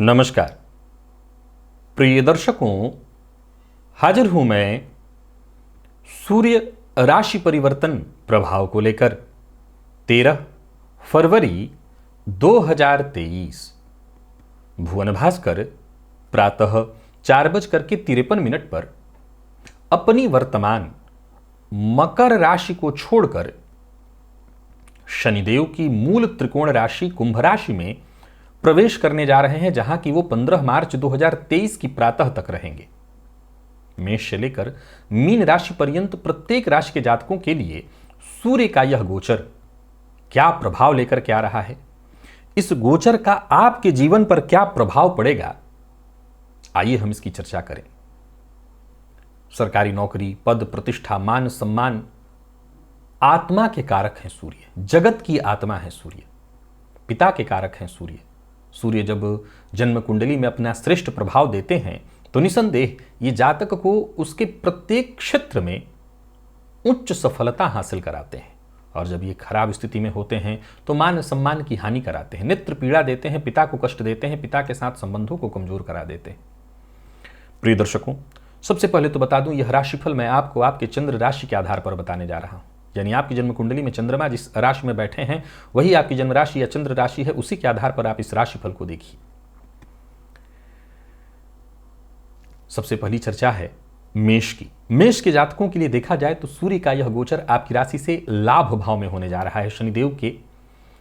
नमस्कार प्रिय दर्शकों, हाजिर हूं मैं सूर्य राशि परिवर्तन प्रभाव को लेकर 13 फरवरी 2023 भुवन भास्कर प्रातः 4:53 पर अपनी वर्तमान मकर राशि को छोड़कर शनिदेव की मूल त्रिकोण राशि कुंभ राशि में प्रवेश करने जा रहे हैं, जहां की वो 15 मार्च 2023 की प्रातः तक रहेंगे। मेष से लेकर मीन राशि पर्यंत प्रत्येक राशि के जातकों के लिए सूर्य का यह गोचर क्या प्रभाव लेकर के आ रहा है, इस गोचर का आपके जीवन पर क्या प्रभाव पड़ेगा, आइए हम इसकी चर्चा करें। सरकारी नौकरी, पद, प्रतिष्ठा, मान सम्मान, आत्मा के कारक हैं सूर्य, जगत की आत्मा है सूर्य, पिता के कारक हैं सूर्य। सूर्य जब जन्म कुंडली में अपना श्रेष्ठ प्रभाव देते हैं तो निसंदेह ये जातक को उसके प्रत्येक क्षेत्र में उच्च सफलता हासिल कराते हैं, और जब ये खराब स्थिति में होते हैं तो मान सम्मान की हानि कराते हैं, नेत्र पीड़ा देते हैं, पिता को कष्ट देते हैं, पिता के साथ संबंधों को कमजोर करा देते हैं। प्रिय दर्शकों, सबसे पहले तो बता दूं, यह राशिफल मैं आपको आपके चंद्र राशि के आधार पर बताने जा रहा हूं। यानी आपकी जन्म कुंडली में चंद्रमा जिस राशि में बैठे हैं वही आपकी जन्म राशि या चंद्र राशि है, उसी के आधार पर आप इस राशिफल को देखिए। सबसे पहली चर्चा है मेष की। मेष के जातकों के लिए देखा जाए तो सूर्य का यह गोचर आपकी राशि से लाभ भाव में होने जा रहा है, शनिदेव के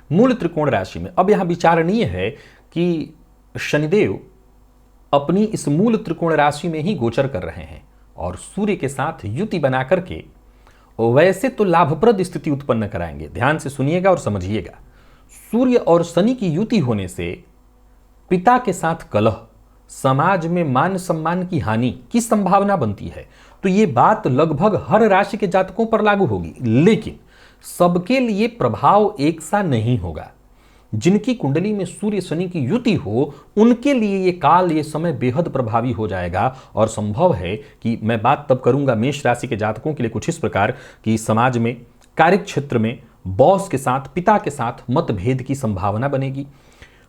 मूल त्रिकोण राशि में। अब यहां विचारणीय है कि शनिदेव अपनी इस मूल त्रिकोण राशि में ही गोचर कर रहे हैं और सूर्य के साथ युति बना करके वैसे तो लाभप्रद स्थिति उत्पन्न कराएंगे। ध्यान से सुनिएगा और समझिएगा। सूर्य और शनि की युति होने से पिता के साथ कलह, समाज में मान सम्मान की हानि की संभावना बनती है। तो ये बात लगभग हर राशि के जातकों पर लागू होगी, लेकिन सबके लिए प्रभाव एक सा नहीं होगा। जिनकी कुंडली में सूर्य शनि की युति हो उनके लिए ये काल, ये समय बेहद प्रभावी हो जाएगा। और संभव है कि मैं बात तब करूंगा मेष राशि के जातकों के लिए कुछ इस प्रकार कि समाज में, कार्य क्षेत्र में बॉस के साथ, पिता के साथ मतभेद की संभावना बनेगी,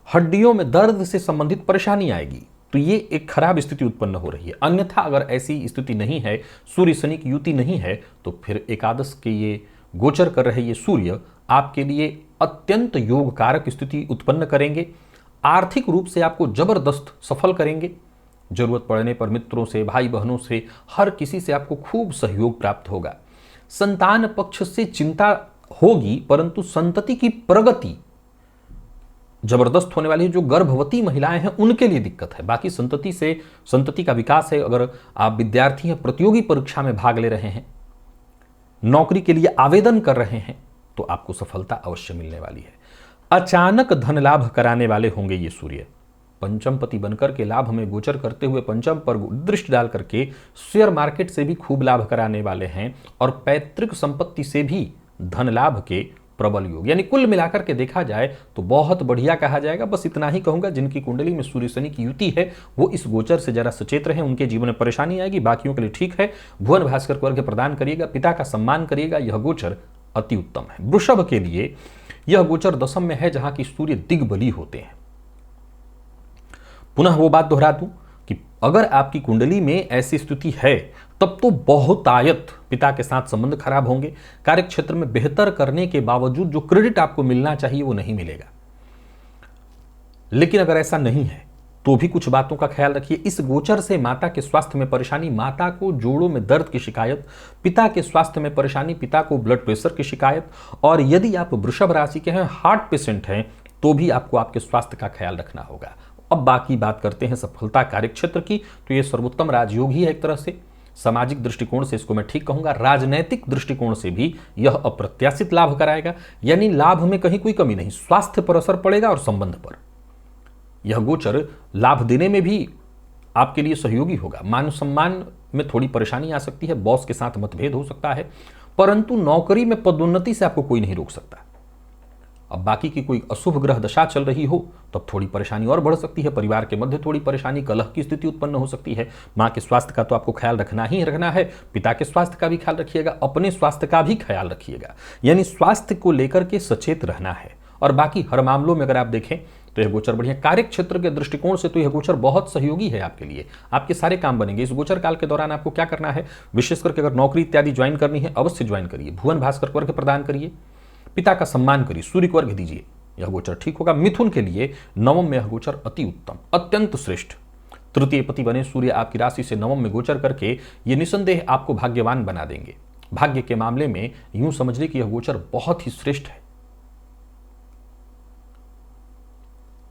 हड्डियों में दर्द से संबंधित परेशानी आएगी। तो ये एक खराब स्थिति उत्पन्न हो रही है। अन्यथा अगर ऐसी स्थिति नहीं है, सूर्य शनि की युति नहीं है, तो फिर एकादश के ये गोचर कर रहे ये सूर्य आपके लिए अत्यंत योग कारक स्थिति उत्पन्न करेंगे। आर्थिक रूप से आपको जबरदस्त सफल करेंगे। जरूरत पड़ने पर मित्रों से, भाई बहनों से, हर किसी से आपको खूब सहयोग प्राप्त होगा। संतान पक्ष से चिंता होगी, परंतु संतति की प्रगति जबरदस्त होने वाली है। जो गर्भवती महिलाएं हैं उनके लिए दिक्कत है, बाकी संतति से संतति का विकास है। अगर आप विद्यार्थी हैं, प्रतियोगी परीक्षा में भाग ले रहे हैं, नौकरी के लिए आवेदन कर रहे हैं, तो आपको सफलता अवश्य मिलने वाली है। अचानक धन लाभ कराने वाले होंगे ये सूर्य। पंचमपति बनकर के लाभ में गोचर करते हुए पंचम पर दृष्टि डाल करके शेयर मार्केट से भी खूब लाभ कराने वाले हैं, और पैतृक संपत्ति से भी धन लाभ के प्रबल योग। यानी कुल मिलाकर के देखा जाए तो बहुत बढ़िया कहा जाएगा। बस इतना ही कहूंगा, जिनकी कुंडली में सूर्य शनि की युति है वो इस गोचर से जरा सचेत रहें, उनके जीवन में परेशानी आएगी। बाकियों के लिए ठीक है। भुवन भास्कर को अर्घ्य प्रदान करिएगा, पिता का सम्मान करिएगा, यह गोचर अति उत्तम है। वृषभ के लिए यह गोचर दशम में है, जहां की सूर्य दिग्बली होते हैं। पुनः वो बात दोहरा दूं कि अगर आपकी कुंडली में ऐसी स्थिति है तब तो बहुतायत पिता के साथ संबंध खराब होंगे। कार्य क्षेत्र में बेहतर करने के बावजूद जो क्रेडिट आपको मिलना चाहिए वो नहीं मिलेगा। लेकिन अगर ऐसा नहीं है तो भी कुछ बातों का ख्याल रखिए। इस गोचर से माता के स्वास्थ्य में परेशानी, माता को जोड़ों में दर्द की शिकायत, पिता के स्वास्थ्य में परेशानी, पिता को ब्लड प्रेशर की शिकायत, और यदि आप वृषभ राशि के हैं, हार्ट पेशेंट हैं, तो भी आपको आपके स्वास्थ्य का ख्याल रखना होगा। अब बाकी बात करते हैं सफलता कार्य क्षेत्र की। तो ये सर्वोत्तम राजयोग ही है एक तरह से। सामाजिक दृष्टिकोण से इसको मैं ठीक कहूंगा। राजनैतिक दृष्टिकोण से भी यह अप्रत्याशित लाभ कराएगा। यानी लाभ में कहीं कोई कमी नहीं। स्वास्थ्य पर असर पड़ेगा और संबंध पर। यह गोचर लाभ देने में भी आपके लिए सहयोगी होगा। मान सम्मान में थोड़ी परेशानी आ सकती है, बॉस के साथ मतभेद हो सकता है, परंतु नौकरी में पदोन्नति से आपको कोई नहीं रोक सकता। अब बाकी की कोई अशुभ ग्रह दशा चल रही हो तब थोड़ी परेशानी और बढ़ सकती है। परिवार के मध्य थोड़ी परेशानी, कलह की स्थिति उत्पन्न हो सकती है। मां के स्वास्थ्य का तो आपको ख्याल रखना ही रखना है, पिता के स्वास्थ्य का भी ख्याल रखिएगा, अपने स्वास्थ्य का भी ख्याल रखिएगा। यानी स्वास्थ्य को लेकर के सचेत रहना है। और बाकी हर मामलों में अगर आप देखें तो यह गोचर बढ़िया। कार्य क्षेत्र के दृष्टिकोण से तो यह गोचर बहुत सहयोगी है आपके लिए, आपके सारे काम बनेंगे। इस गोचर काल के दौरान आपको क्या करना है, विशेष करके अगर नौकरी इत्यादि ज्वाइन करनी है अवश्य ज्वाइन करिए। भुवन भास्कर को अर्घ्य प्रदान करिए, पिता का सम्मान करिए, सूर्य को अर्घ्य दीजिए, यह गोचर ठीक होगा। मिथुन के लिए नवम में यह गोचर अति उत्तम, अत्यंत श्रेष्ठ। तृतीय पति बने सूर्य आपकी राशि से नवम में गोचर करके ये निसंदेह आपको भाग्यवान बना देंगे। भाग्य के मामले में यूं समझ लें कि यह गोचर बहुत ही श्रेष्ठ है।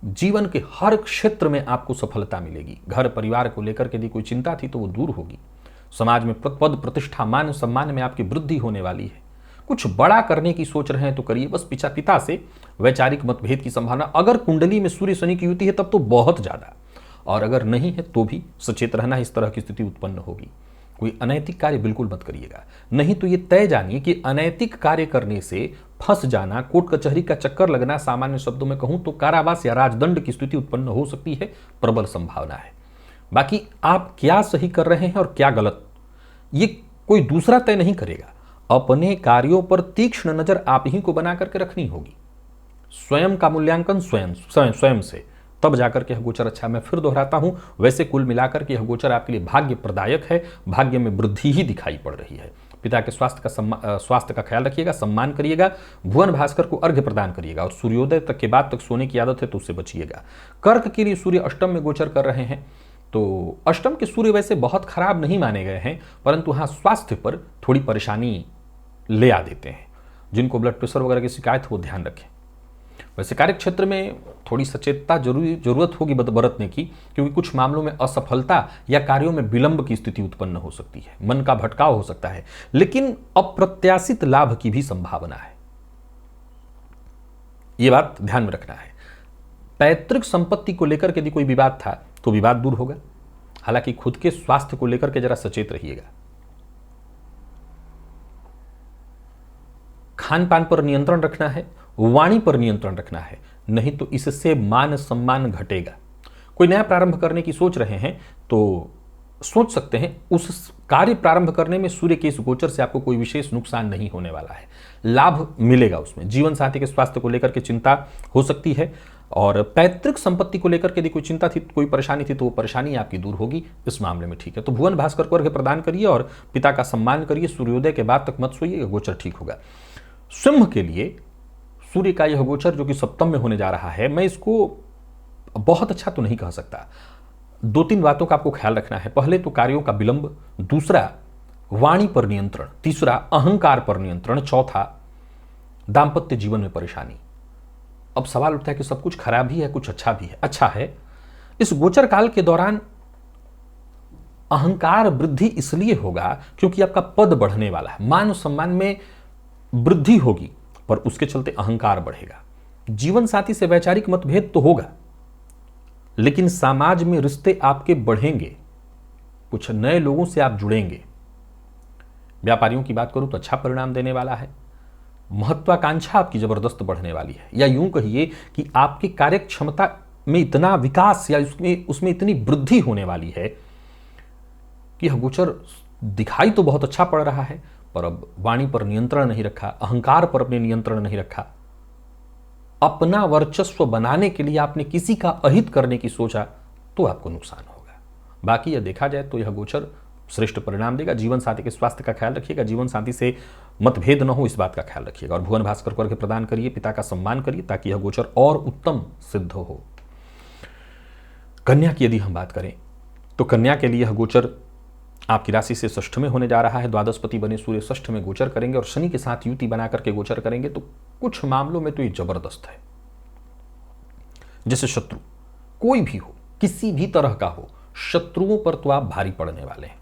जीवन के हर क्षेत्र में आपको सफलता मिलेगी। घर परिवार को लेकर के यदि कोई चिंता थी तो वो दूर होगी। समाज में पद प्रतिष्ठा मान सम्मान में आपकी वृद्धि होने वाली है। कुछ बड़ा करने की सोच रहे हैं तो करिए। बस पिता से वैचारिक मतभेद की संभावना, अगर कुंडली में सूर्य शनि की युति है तब तो बहुत ज्यादा, और अगर नहीं है तो भी सचेत रहना, इस तरह की स्थिति उत्पन्न होगी। कोई अनैतिक कार्य बिल्कुल मत करिएगा, नहीं तो ये तय जानिए कि अनैतिक कार्य करने से फंस जाना, कोर्ट कचहरी का चक्कर लगना, सामान्य शब्दों में कहूं तो कारावास या राजदंड की स्थिति उत्पन्न हो सकती है, प्रबल संभावना है। बाकी आप क्या सही कर रहे हैं और क्या गलत, ये कोई दूसरा तय नहीं करेगा। अपने कार्यों पर तीक्ष्ण नजर आप ही को बना करके रखनी होगी। स्वयं का मूल्यांकन स्वयं से, तब जाकर के यह गोचर अच्छा। मैं फिर दोहराता हूं, वैसे कुल मिलाकर के यह गोचर आपके लिए भाग्य प्रदायक है, भाग्य में वृद्धि ही दिखाई पड़ रही है। पिता के स्वास्थ्य का ख्याल रखिएगा, सम्मान करिएगा, भुवन भास्कर को अर्घ्य प्रदान करिएगा, और सूर्योदय तक के बाद तक सोने की आदत है तो उससे बचिएगा। कर्क के लिए सूर्य अष्टम में गोचर कर रहे हैं, तो अष्टम के सूर्य वैसे बहुत खराब नहीं माने गए हैं, परंतु हाँ स्वास्थ्य पर थोड़ी परेशानी ले आ देते हैं। जिनको ब्लड प्रेशर वगैरह की शिकायत हो वो ध्यान रखें। वैसे कार्य क्षेत्र में थोड़ी सचेतता जरूरत होगी बरतने की, क्योंकि कुछ मामलों में असफलता या कार्यों में विलंब की स्थिति उत्पन्न हो सकती है, मन का भटकाव हो सकता है, लेकिन अप्रत्याशित लाभ की भी संभावना है, यह बात ध्यान में रखना है। पैतृक संपत्ति को लेकर के यदि कोई विवाद था तो विवाद दूर होगा। हालांकि खुद के स्वास्थ्य को लेकर के जरा सचेत रहिएगा। खान पान पर नियंत्रण रखना है, वाणी पर नियंत्रण रखना है, नहीं तो इससे मान सम्मान घटेगा। कोई नया प्रारंभ करने की सोच रहे हैं तो सोच सकते हैं, उस कार्य प्रारंभ करने में सूर्य के इस गोचर से आपको कोई विशेष नुकसान नहीं होने वाला है, लाभ मिलेगा उसमें। जीवन साथी के स्वास्थ्य को लेकर के चिंता हो सकती है, और पैतृक संपत्ति को लेकर के यदि कोई चिंता थी, कोई परेशानी थी, तो वो परेशानी आपकी दूर होगी। इस मामले में ठीक है। तो भुवन भास्कर को अर्घ्य प्रदान करिए और पिता का सम्मान करिए। सूर्योदय के बाद तक मत सोइए, गोचर ठीक होगा। सिंह के लिए सूर्य का यह गोचर जो कि सप्तम में होने जा रहा है, मैं इसको बहुत अच्छा तो नहीं कह सकता। दो तीन बातों का आपको ख्याल रखना है। पहले तो कार्यों का विलंब, दूसरा वाणी पर नियंत्रण, तीसरा अहंकार पर नियंत्रण, चौथा दाम्पत्य जीवन में परेशानी। अब सवाल उठता है कि सब कुछ खराब ही है, कुछ अच्छा भी है। अच्छा है, इस गोचर काल के दौरान अहंकार वृद्धि इसलिए होगा क्योंकि आपका पद बढ़ने वाला है, मान सम्मान में वृद्धि होगी, पर उसके चलते अहंकार बढ़ेगा। जीवन साथी से वैचारिक मतभेद तो होगा, लेकिन समाज में रिश्ते आपके बढ़ेंगे, कुछ नए लोगों से आप जुड़ेंगे। व्यापारियों की बात करूं तो अच्छा परिणाम देने वाला है। महत्वाकांक्षा आपकी जबरदस्त बढ़ने वाली है, या यूं कहिए कि आपकी कार्य क्षमता में इतना विकास या उसमें इतनी वृद्धि होने वाली है कि यह गोचर दिखाई तो बहुत अच्छा पड़ रहा है, पर अब वाणी पर नियंत्रण नहीं रखा, अहंकार पर अपने नियंत्रण नहीं रखा, अपना वर्चस्व बनाने के लिए आपने किसी का अहित करने की सोचा, तो आपको नुकसान होगा। बाकी यह देखा जाए तो यह गोचर श्रेष्ठ परिणाम देगा। जीवन साथी के स्वास्थ्य का ख्याल रखिएगा, जीवन साथी से मतभेद न हो, इस बात का ख्याल रखिएगा। और भुवन भास्कर को अर्घ्य प्रदान करिए, पिता का सम्मान करिए, ताकि यह गोचर और उत्तम सिद्ध हो। कन्या की यदि हम बात करें तो कन्या के लिए यह गोचर आपकी राशि से षष्ठ में होने जा रहा है। द्वादशपति बने सूर्य षष्ठ में गोचर करेंगे और शनि के साथ युति बना करके गोचर करेंगे, तो कुछ मामलों में तो ये जबरदस्त है। जैसे शत्रु कोई भी हो, किसी भी तरह का हो, शत्रुओं पर तो आप भारी पड़ने वाले हैं।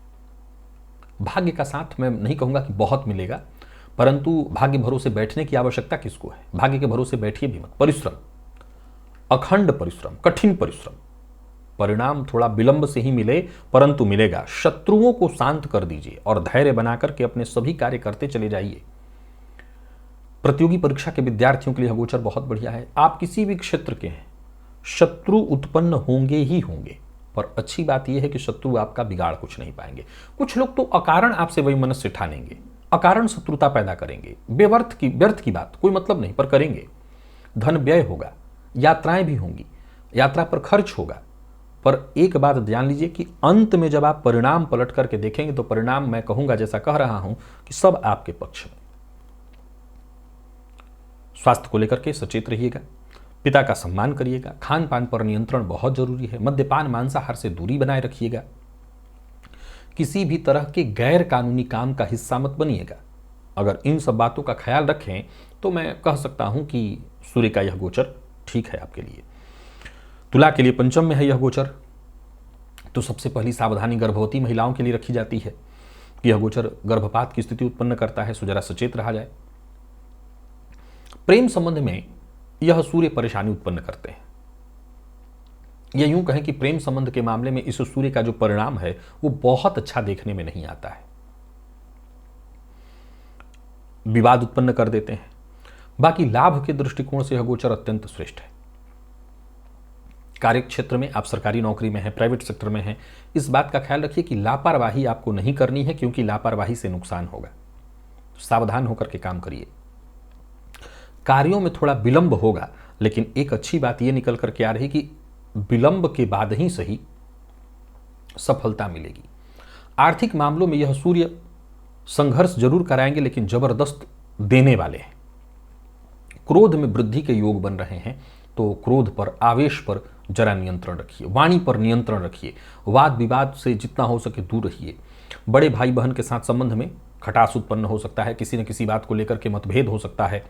भाग्य का साथ मैं नहीं कहूंगा कि बहुत मिलेगा, परंतु भाग्य भरोसे बैठने की आवश्यकता किसको है? भाग्य के भरोसे बैठिए भी मत। परिश्रम, अखंड परिश्रम, कठिन परिश्रम, परिणाम थोड़ा विलंब से ही मिले परंतु मिलेगा। शत्रुओं को शांत कर दीजिए और धैर्य बनाकर के अपने सभी कार्य करते चले जाइए। प्रतियोगी परीक्षा के विद्यार्थियों के लिए यह गोचर बहुत बढ़िया है। आप किसी भी क्षेत्र के हैं, शत्रु उत्पन्न होंगे ही होंगे, पर अच्छी बात यह है कि शत्रु आपका बिगाड़ कुछ नहीं पाएंगे। कुछ लोग तो अकारण आपसे वही मनस्य ठानेंगे, अकारण शत्रुता पैदा करेंगे, व्यर्थ की बात, कोई मतलब नहीं, पर करेंगे। धन व्यय होगा, यात्राएं भी होंगी, यात्रा पर खर्च होगा, पर एक बात ध्यान लीजिए कि अंत में जब आप परिणाम पलट करके देखेंगे तो परिणाम, मैं कहूंगा जैसा कह रहा हूं, कि सब आपके पक्ष में। स्वास्थ्य को लेकर के सचेत रहिएगा, पिता का सम्मान करिएगा, खान पान पर नियंत्रण बहुत जरूरी है, मद्यपान मांसाहार से दूरी बनाए रखिएगा, किसी भी तरह के गैर कानूनी काम का हिस्सा मत बनिएगा। अगर इन सब बातों का ख्याल रखें तो मैं कह सकता हूं कि सूर्य का यह गोचर ठीक है आपके लिए। तुला के लिए पंचम में है यह गोचर, तो सबसे पहली सावधानी गर्भवती महिलाओं के लिए रखी जाती है कि यह गोचर गर्भपात की स्थिति उत्पन्न करता है, सो जरा सचेत रहा जाए। प्रेम संबंध में यह सूर्य परेशानी उत्पन्न करते हैं, या यूं कहें कि प्रेम संबंध के मामले में इस सूर्य का जो परिणाम है वो बहुत अच्छा देखने में नहीं आता है, विवाद उत्पन्न कर देते हैं। बाकी लाभ के दृष्टिकोण से यह गोचर अत्यंत श्रेष्ठ है। कार्य क्षेत्र में आप सरकारी नौकरी में हैं, प्राइवेट सेक्टर में हैं, इस बात का ख्याल रखिए कि लापरवाही आपको नहीं करनी है, क्योंकि लापरवाही से नुकसान होगा। सावधान होकर के काम करिए। कार्यों में थोड़ा विलंब होगा, लेकिन एक अच्छी बात यह निकल करके आ रही कि विलंब के बाद ही सही सफलता मिलेगी। आर्थिक मामलों में यह सूर्य संघर्ष जरूर कराएंगे, लेकिन जबरदस्त देने वाले हैं। क्रोध में वृद्धि के योग बन रहे हैं, तो क्रोध पर, आवेश पर जरा नियंत्रण रखिए, वाणी पर नियंत्रण रखिए, वाद विवाद से जितना हो सके दूर रहिए। बड़े भाई बहन के साथ संबंध में खटास उत्पन्न हो सकता है, किसी न किसी बात को लेकर के मतभेद हो सकता है,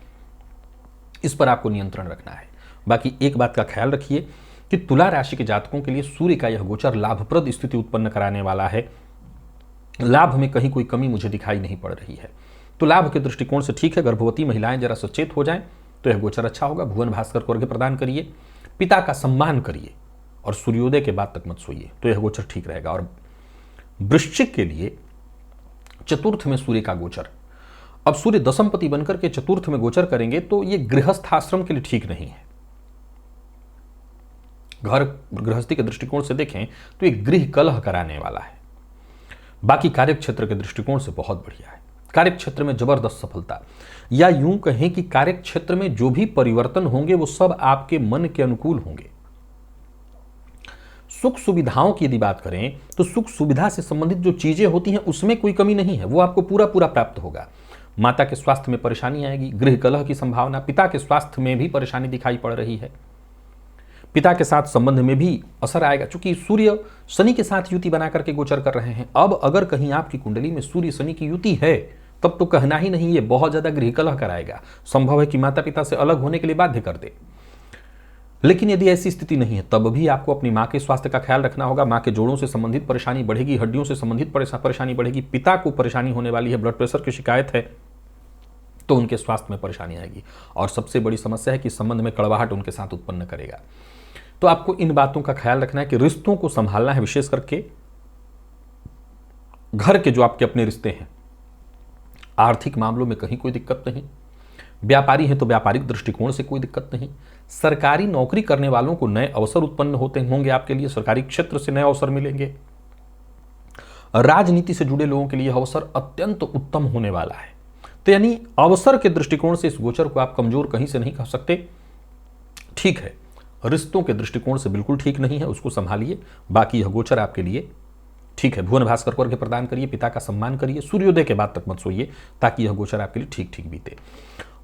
इस पर आपको नियंत्रण रखना है। बाकी एक बात का ख्याल रखिए कि तुला राशि के जातकों के लिए सूर्य का यह गोचर लाभप्रद स्थिति उत्पन्न कराने वाला है। लाभ में कहीं कोई कमी मुझे दिखाई नहीं पड़ रही है, तो लाभ के दृष्टिकोण से ठीक है। गर्भवती महिलाएं जरा सचेत हो जाएं तो यह गोचर अच्छा होगा। भुवन भास्कर को अर्घ्य प्रदान करिए, पिता का सम्मान करिए, और सूर्योदय के बाद तक मत सोइए, तो यह गोचर ठीक रहेगा। और वृश्चिक के लिए चतुर्थ में सूर्य का गोचर, अब सूर्य दशमपति बनकर के चतुर्थ में गोचर करेंगे तो यह गृहस्थ आश्रम के लिए ठीक नहीं है। घर गृहस्थी के दृष्टिकोण से देखें तो यह गृह कलह कराने वाला है। बाकी कार्य क्षेत्र के दृष्टिकोण से बहुत बढ़िया है। कार्य क्षेत्र में जबरदस्त सफलता, या यूं कहें कि कार्य क्षेत्र में जो भी परिवर्तन होंगे वो सब आपके मन के अनुकूल होंगे। सुख सुविधाओं की यदि बात करें तो सुख सुविधा से संबंधित जो चीजें होती हैं उसमें कोई कमी नहीं है, वो आपको पूरा पूरा प्राप्त होगा। माता के स्वास्थ्य में परेशानी आएगी, गृह कलह की संभावना, पिता के स्वास्थ्य में भी परेशानी दिखाई पड़ रही है, पिता के साथ संबंध में भी असर आएगा, क्योंकि सूर्य शनि के साथ युति बना करके गोचर कर रहे हैं। अब अगर कहीं आपकी कुंडली में सूर्य शनि की युति है तब तो कहना ही नहीं, ये बहुत ज्यादा गृह कलह कराएगा। संभव है कि माता पिता से अलग होने के लिए बाध्य कर दे। लेकिन यदि ऐसी स्थिति नहीं है तब भी आपको अपनी मां के स्वास्थ्य का ख्याल रखना होगा। मां के जोड़ों से संबंधित परेशानी बढ़ेगी, हड्डियों से संबंधित परेशानी बढ़ेगी, पिता को परेशानी होने वाली है, ब्लड प्रेशर की शिकायत है तो उनके स्वास्थ्य में परेशानी आएगी। और सबसे बड़ी समस्या है कि संबंध में कड़वाहट उनके साथ उत्पन्न करेगा। तो आपको इन बातों का ख्याल रखना है कि रिश्तों को संभालना है, विशेष करके घर के जो आपके अपने रिश्ते हैं। आर्थिक मामलों में कहीं कोई दिक्कत नहीं, व्यापारी हैं तो व्यापारिक दृष्टिकोण से कोई दिक्कत नहीं। सरकारी नौकरी करने वालों को नए अवसर उत्पन्न होंगे आपके लिए, सरकारी क्षेत्र से नए अवसर मिलेंगे। राजनीति से जुड़े लोगों के लिए अवसर अत्यंत उत्तम होने वाला है। तो यानी अवसर के दृष्टिकोण से इस गोचर को आप कमजोर कहीं से नहीं कह सकते। ठीक है, रिश्तों के दृष्टिकोण से बिल्कुल ठीक नहीं है, उसको संभालिए। बाकी यह गोचर आपके लिए ठीक है। भुवन भास्कर को अर्घ्य प्रदान करिए, पिता का सम्मान करिए, सूर्योदय के बाद तक मत सोइए, ताकि यह गोचर आपके लिए ठीक ठीक बीते।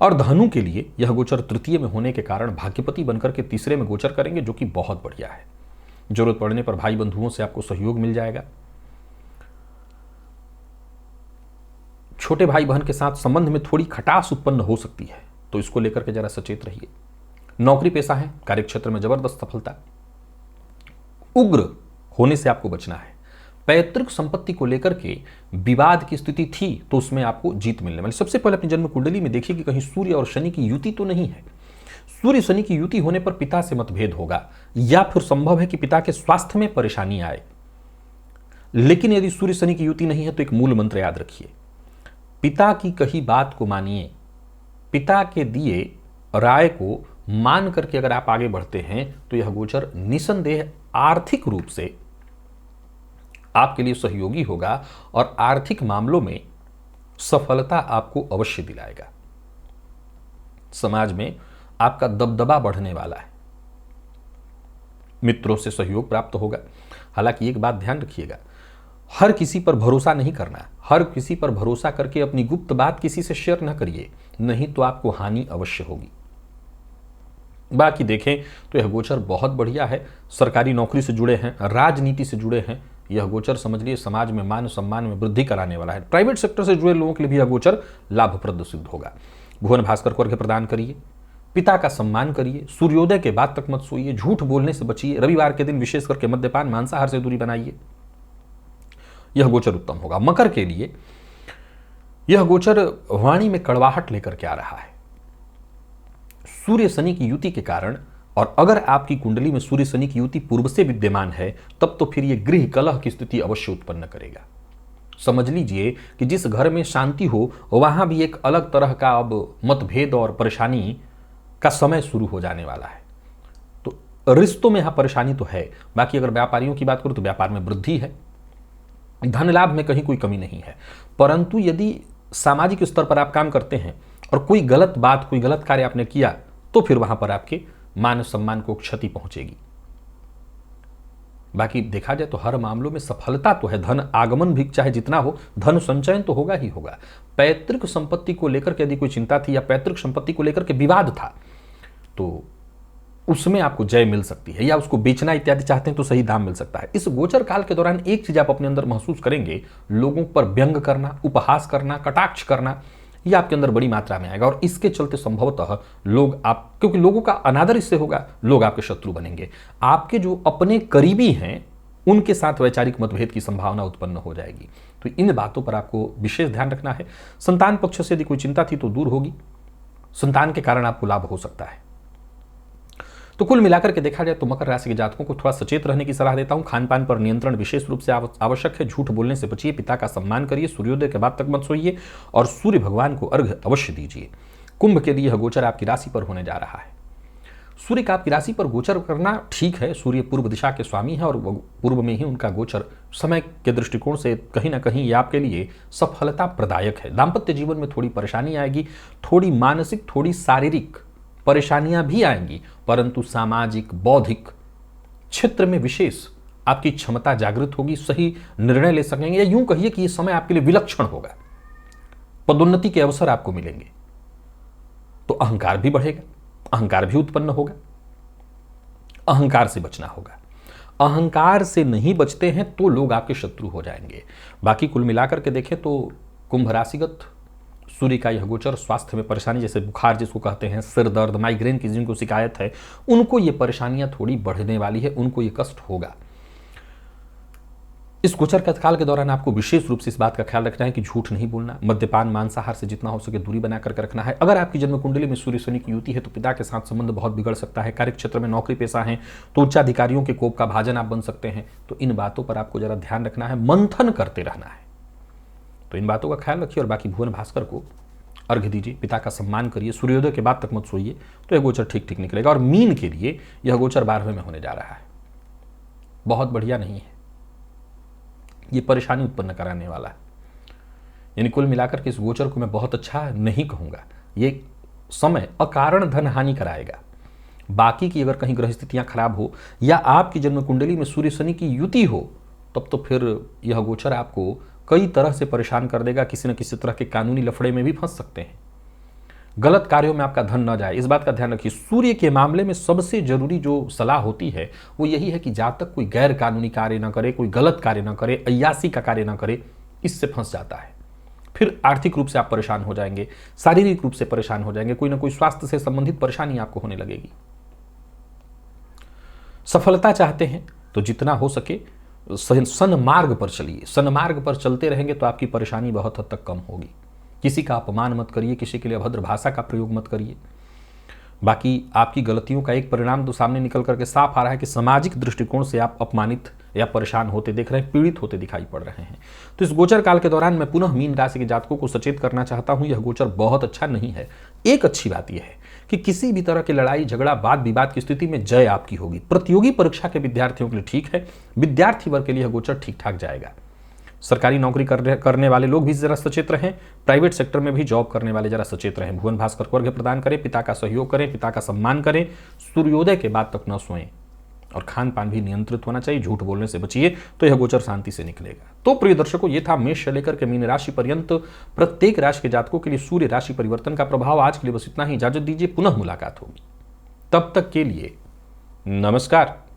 और धनु के लिए यह गोचर तृतीय में होने के कारण भाग्यपति बनकर के तीसरे में गोचर करेंगे, जो कि बहुत बढ़िया है। जरूरत पड़ने पर भाई बंधुओं से आपको सहयोग मिल जाएगा। छोटे भाई बहन के साथ संबंध में थोड़ी खटास उत्पन्न हो सकती है, तो इसको लेकर के जरा सचेत रहिए। नौकरी पेशा है, कार्यक्षेत्र में जबरदस्त सफलता, उग्र होने से आपको बचना है। पैतृक संपत्ति को लेकर के विवाद की स्थिति थी तो उसमें आपको जीत मिलने वाली। सबसे पहले अपनी जन्म कुंडली में देखिए कि कहीं सूर्य और शनि की युति तो नहीं है। सूर्य शनि की युति होने पर पिता से मतभेद होगा, या फिर संभव है कि पिता के स्वास्थ्य में परेशानी आए। लेकिन यदि सूर्य शनि की युति नहीं है तो एक मूल मंत्र याद रखिए, पिता की कही बात को मानिए। पिता के दिए राय को मान करके अगर आप आगे बढ़ते हैं तो यह गोचर निसंदेह आर्थिक रूप से आपके लिए सहयोगी होगा और आर्थिक मामलों में सफलता आपको अवश्य दिलाएगा। समाज में आपका दबदबा बढ़ने वाला है। मित्रों से सहयोग प्राप्त होगा। हालांकि एक बात ध्यान रखिएगा, हर किसी पर भरोसा नहीं करना। हर किसी पर भरोसा करके अपनी गुप्त बात किसी से शेयर न करिए, नहीं तो आपको हानि अवश्य होगी। बाकी देखें तो यह गोचर बहुत बढ़िया है। सरकारी नौकरी से जुड़े हैं, राजनीति से जुड़े हैं, यह गोचर समझ लिए समाज में मान सम्मान में वृद्धि कराने वाला है। प्राइवेट सेक्टर से जुड़े लोगों के लिए भी यह गोचर लाभप्रद सिद्ध होगा। भुवन भास्कर को अर्घ्य प्रदान करिए, पिता का सम्मान करिए, सूर्योदय के बाद तक मत सोइए, झूठ बोलने से बचिए, रविवार के दिन विशेष करके मद्यपान मांसाहार से दूरी बनाइए, यह गोचर उत्तम होगा। मकर के लिए यह गोचर वाणी में कड़वाहट लेकर के आ रहा है। सूर्य शनि की युति के कारण, और अगर आपकी कुंडली में सूर्य शनि की युति पूर्व से विद्यमान है तब तो फिर यह गृह कलह की स्थिति अवश्य उत्पन्न करेगा। समझ लीजिए कि जिस घर में शांति हो वहां भी एक अलग तरह का अब मतभेद और परेशानी का समय शुरू हो जाने वाला है। तो रिश्तों में यहां परेशानी तो है। बाकी अगर व्यापारियों की बात करूं तो व्यापार में वृद्धि है, धन लाभ में कहीं कोई कमी नहीं है। परंतु यदि सामाजिक स्तर पर आप काम करते हैं और कोई गलत बात, कोई गलत कार्य आपने किया तो फिर वहां पर आपके मान सम्मान को क्षति पहुंचेगी। बाकी देखा जाए तो हर मामलों में सफलता तो है। धन आगमन भी चाहे जितना हो, धन संचयन तो होगा ही होगा। पैतृक संपत्ति को लेकर के यदि कोई चिंता थी या पैतृक संपत्ति को लेकर के विवाद था तो उसमें आपको जय मिल सकती है, या उसको बेचना इत्यादि चाहते हैं तो सही दाम मिल सकता है। इस गोचर काल के दौरान एक चीज आप अपने अंदर महसूस करेंगे, लोगों पर व्यंग करना, उपहास करना, कटाक्ष करना, यह आपके अंदर बड़ी मात्रा में आएगा। और इसके चलते संभवतः लोग आप, क्योंकि लोगों का अनादर इससे होगा, लोग आपके शत्रु बनेंगे। आपके जो अपने करीबी हैं उनके साथ वैचारिक मतभेद की संभावना उत्पन्न हो जाएगी। तो इन बातों पर आपको विशेष ध्यान रखना है। संतान पक्ष से यदि कोई चिंता थी तो दूर होगी, संतान के कारण आपको लाभ हो सकता है। तो कुल मिलाकर के देखा जाए तो मकर राशि के जातकों को थोड़ा सचेत रहने की सलाह देता हूं। खान पान पर नियंत्रण विशेष रूप से आवश्यक है। झूठ बोलने से बचिए, पिता का सम्मान करिए, सूर्योदय के बाद तक मत सोइए और सूर्य भगवान को अर्घ्य अवश्य दीजिए। कुंभ के लिए यह गोचर आपकी राशि पर होने जा रहा है। सूर्य का आपकी राशि पर गोचर करना ठीक है। सूर्य पूर्व दिशा के स्वामी है और पूर्व में ही उनका गोचर समय के दृष्टिकोण से कहीं ना कहीं ये आपके लिए सफलता प्रदायक है। दाम्पत्य जीवन में थोड़ी परेशानी आएगी, थोड़ी मानसिक, थोड़ी शारीरिक परेशानियां भी आएंगी, परंतु सामाजिक, बौद्धिक क्षेत्र में विशेष आपकी क्षमता जागृत होगी, सही निर्णय ले सकेंगे, या यूं कहिए कि यह समय आपके लिए विलक्षण होगा। पदोन्नति के अवसर आपको मिलेंगे, तो अहंकार भी बढ़ेगा, अहंकार भी उत्पन्न होगा। अहंकार से बचना होगा। अहंकार से नहीं बचते हैं तो लोग आपके शत्रु हो जाएंगे। बाकी कुल मिलाकर के देखें तो कुंभ राशिगत सूर्य का यह गोचर स्वास्थ्य में परेशानी, जैसे बुखार जिसको कहते हैं, सिर दर्द, माइग्रेन की जिनको शिकायत है, उनको ये परेशानियां थोड़ी बढ़ने वाली है, उनको ये कष्ट होगा। इस गोचर काल के दौरान आपको विशेष रूप से इस बात का ख्याल रखना है कि झूठ नहीं बोलना, मद्यपान मांसाहार से जितना हो सके दूरी बना करके रखना है। अगर आपकी जन्म कुंडली में सूर्य शनि की युति है तो पिता के साथ संबंध बहुत बिगड़ सकता है। कार्य क्षेत्र में नौकरी पेशा है तो उच्चाधिकारियों के कोप का भाजन आप बन सकते हैं। तो इन बातों पर आपको जरा ध्यान रखना है, मंथन करते रहना है। तो इन बातों का ख्याल रखिए और बाकी भुवन भास्कर को अर्घ्य दीजिए, पिता का सम्मान करिए, सूर्योदय के बाद तक मत सोइए, तो यह गोचर ठीक ठीक निकलेगा। और मीन के लिए यह गोचर 12वें में होने जा रहा है, बहुत बढ़िया नहीं है, यह परेशानी उत्पन्न कराने वाला है। यानी कुल मिलाकर के इस गोचर को मैं बहुत अच्छा नहीं कहूंगा। ये समय अकारण धन हानि कराएगा। बाकी की अगर कहीं ग्रह स्थितियां खराब हो या आपकी जन्म कुंडली में सूर्य शनि की युति हो तब तो फिर यह गोचर आपको कई तरह से परेशान कर देगा। किसी न किसी तरह के कानूनी लफड़े में भी फंस सकते हैं। गलत कार्यों में आपका धन न जाए, इस बात का ध्यान रखिए। सूर्य के मामले में सबसे जरूरी जो सलाह होती है वो यही है कि जब तक कोई गैर कानूनी कार्य न करे, कोई गलत कार्य न करे, अय्यासी का कार्य न करे, इससे फंस जाता है। फिर आर्थिक रूप से आप परेशान हो जाएंगे, शारीरिक रूप से परेशान हो जाएंगे, कोई ना कोई स्वास्थ्य से संबंधित परेशानी आपको होने लगेगी। सफलता चाहते हैं तो जितना हो सके सन्मार्ग पर चलिए। सन्मार्ग पर चलते रहेंगे तो आपकी परेशानी बहुत हद तक कम होगी। किसी का अपमान मत करिए, किसी के लिए अभद्र भाषा का प्रयोग मत करिए। बाकी आपकी गलतियों का एक परिणाम तो सामने निकल करके साफ आ रहा है कि सामाजिक दृष्टिकोण से आप अपमानित या परेशान होते दिख रहे हैं, पीड़ित होते दिखाई पड़ रहे हैं। तो इस गोचर काल के दौरान मैं पुनः मीन राशि के जातकों को सचेत करना चाहता हूं, यह गोचर बहुत अच्छा नहीं है। एक अच्छी बात यह है कि किसी भी तरह की लड़ाई झगड़ा वाद विवाद की स्थिति में जय आपकी होगी। प्रतियोगी परीक्षा के विद्यार्थियों के लिए ठीक है, विद्यार्थी वर्ग के लिए यह गोचर ठीक ठाक जाएगा। सरकारी नौकरी करने वाले लोग भी जरा सचेत रहें, प्राइवेट सेक्टर में भी जॉब करने वाले जरा सचेत रहें। भुवन भास्कर को अर्घ्य प्रदान करें, पिता का सहयोग करें, पिता का सम्मान करें, सूर्योदय के बाद तक न सोएं, और खान पान भी नियंत्रित होना चाहिए। झूठ बोलने से बचिए, तो यह गोचर शांति से निकलेगा। तो प्रिय दर्शकों, ये था मेष से लेकर के मीन राशि पर्यंत प्रत्येक राशि के जातकों के लिए सूर्य राशि परिवर्तन का प्रभाव। आज के लिए बस इतना ही, इजाजत दीजिए, पुनः मुलाकात होगी। तब तक के लिए नमस्कार।